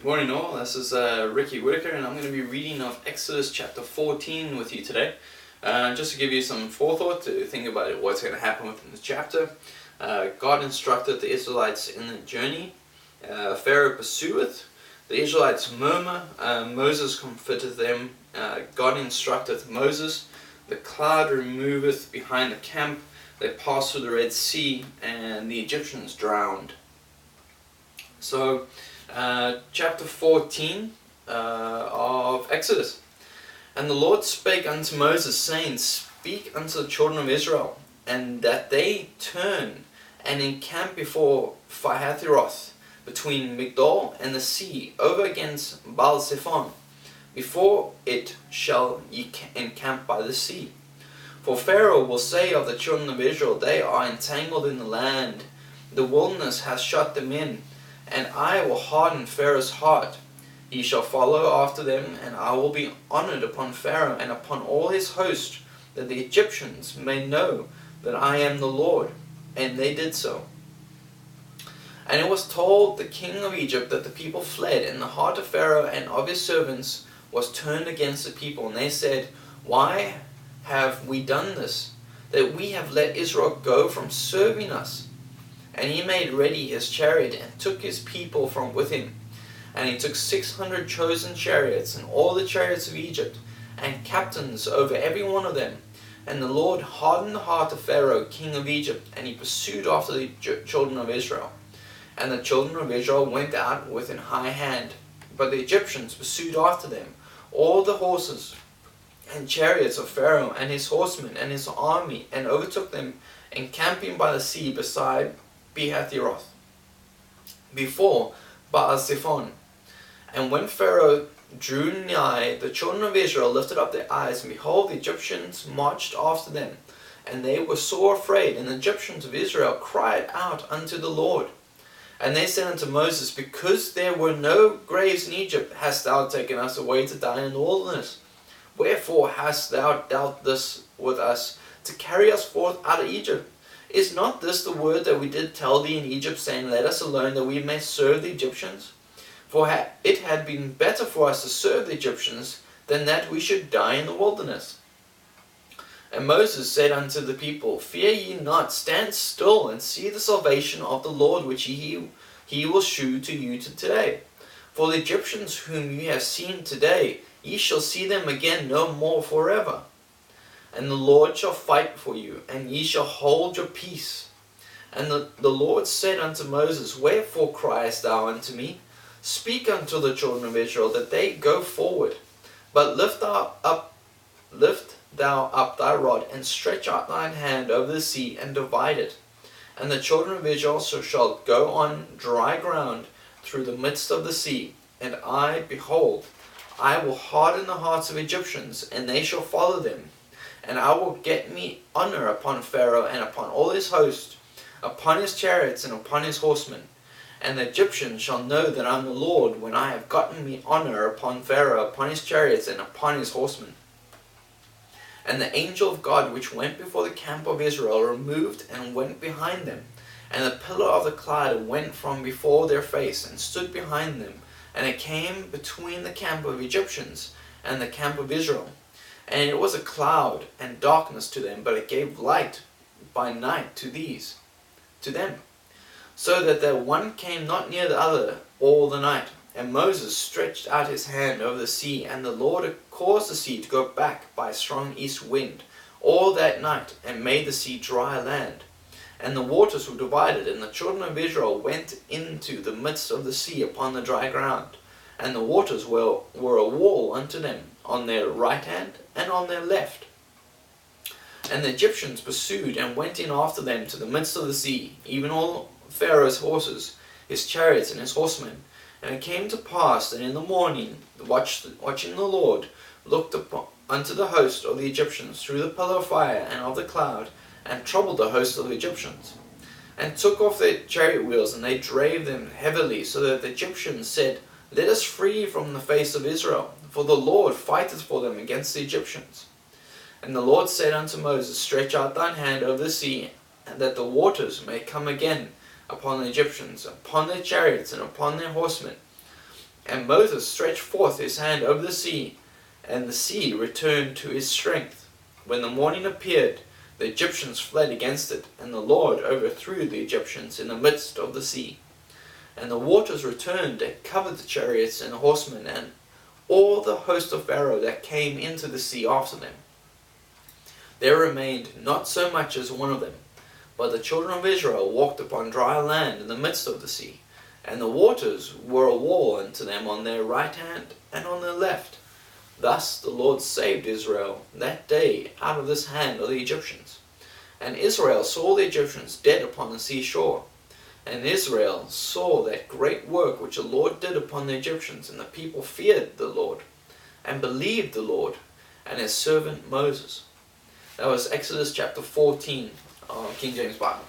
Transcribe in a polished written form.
Morning all, this is Ricky Whitaker and I'm going to be reading of Exodus chapter 14 with you today. Just to give you some forethought to think about what's going to happen within this chapter. God instructed the Israelites in the journey. Pharaoh pursueth, the Israelites murmur, Moses comforteth them, God instructeth Moses, the cloud removeth behind the camp, they pass through the Red Sea, and the Egyptians drowned. So, chapter 14 of Exodus. And the Lord spake unto Moses, saying, Speak unto the children of Israel, and that they turn and encamp before Pharoah, between Migdol and the sea, over against Baal-zephon. Before it shall ye encamp by the sea. For Pharaoh will say of the children of Israel, They are entangled in the land, the wilderness hath shut them in, and I will harden Pharaoh's heart. He shall follow after them, and I will be honored upon Pharaoh and upon all his host, that the Egyptians may know that I am the Lord. And they did so. And it was told the king of Egypt that the people fled, and the heart of Pharaoh and of his servants was turned against the people. And they said, Why have we done this, that we have let Israel go from serving us? And he made ready his chariot, and took his people from with him. And he took 600 chosen chariots, and all the chariots of Egypt, and captains over every one of them. And the Lord hardened the heart of Pharaoh, king of Egypt, and he pursued after the children of Israel. And the children of Israel went out with an high hand, but the Egyptians pursued after them, all the horses and chariots of Pharaoh, and his horsemen, and his army, and overtook them, encamping by the sea beside Pihahiroth, before Baal-zephon. And when Pharaoh drew nigh, the children of Israel lifted up their eyes, and behold, the Egyptians marched after them. And they were sore afraid, and the Egyptians of Israel cried out unto the Lord. And they said unto Moses, Because there were no graves in Egypt, hast thou taken us away to die in the wilderness? Wherefore hast thou dealt this with us, to carry us forth out of Egypt? Is not this the word that we did tell thee in Egypt, saying, Let us alone, that we may serve the Egyptians? For it had been better for us to serve the Egyptians, than that we should die in the wilderness. And Moses said unto the people, Fear ye not, stand still, and see the salvation of the Lord, which he will shew to you today. For the Egyptians whom ye have seen today, ye shall see them again no more forever. And the Lord shall fight for you, and ye shall hold your peace. And the Lord said unto Moses, Wherefore criest thou unto me? Speak unto the children of Israel, that they go forward. But lift thou up thy rod, and stretch out thine hand over the sea, and divide it. And the children of Israel shall go on dry ground through the midst of the sea. And I, behold, I will harden the hearts of Egyptians, and they shall follow them. And I will get me honor upon Pharaoh and upon all his host, upon his chariots and upon his horsemen. And the Egyptians shall know that I am the Lord, when I have gotten me honor upon Pharaoh, upon his chariots and upon his horsemen. And the angel of God which went before the camp of Israel removed and went behind them. And the pillar of the cloud went from before their face, and stood behind them. And it came between the camp of Egyptians and the camp of Israel. And it was a cloud and darkness to them, but it gave light by night to them, so that the one came not near the other all the night. And Moses stretched out his hand over the sea, and the Lord caused the sea to go back by a strong east wind all that night, and made the sea dry land. And the waters were divided, and the children of Israel went into the midst of the sea upon the dry ground. And the waters were a wall unto them, on their right hand and on their left. And the Egyptians pursued and went in after them to the midst of the sea, even all Pharaoh's horses, his chariots, and his horsemen. And it came to pass that in the morning, watching the Lord, looked unto the host of the Egyptians through the pillar of fire and of the cloud, and troubled the host of the Egyptians, and took off their chariot wheels, and they drave them heavily, so that the Egyptians said, Let us flee from the face of Israel, for the Lord fighteth for them against the Egyptians. And the Lord said unto Moses, Stretch out thine hand over the sea, and that the waters may come again upon the Egyptians, upon their chariots, and upon their horsemen. And Moses stretched forth his hand over the sea, and the sea returned to his strength. When the morning appeared, the Egyptians fled against it, and the Lord overthrew the Egyptians in the midst of the sea. And the waters returned and covered the chariots and the horsemen, and all the host of Pharaoh that came into the sea after them. There remained not so much as one of them, but the children of Israel walked upon dry land in the midst of the sea, and the waters were a wall unto them on their right hand and on their left. Thus the Lord saved Israel that day out of this hand of the Egyptians. And Israel saw the Egyptians dead upon the seashore. And Israel saw that great work which the Lord did upon the Egyptians, and the people feared the Lord, and believed the Lord, and his servant Moses. That was Exodus chapter 14 of King James Bible.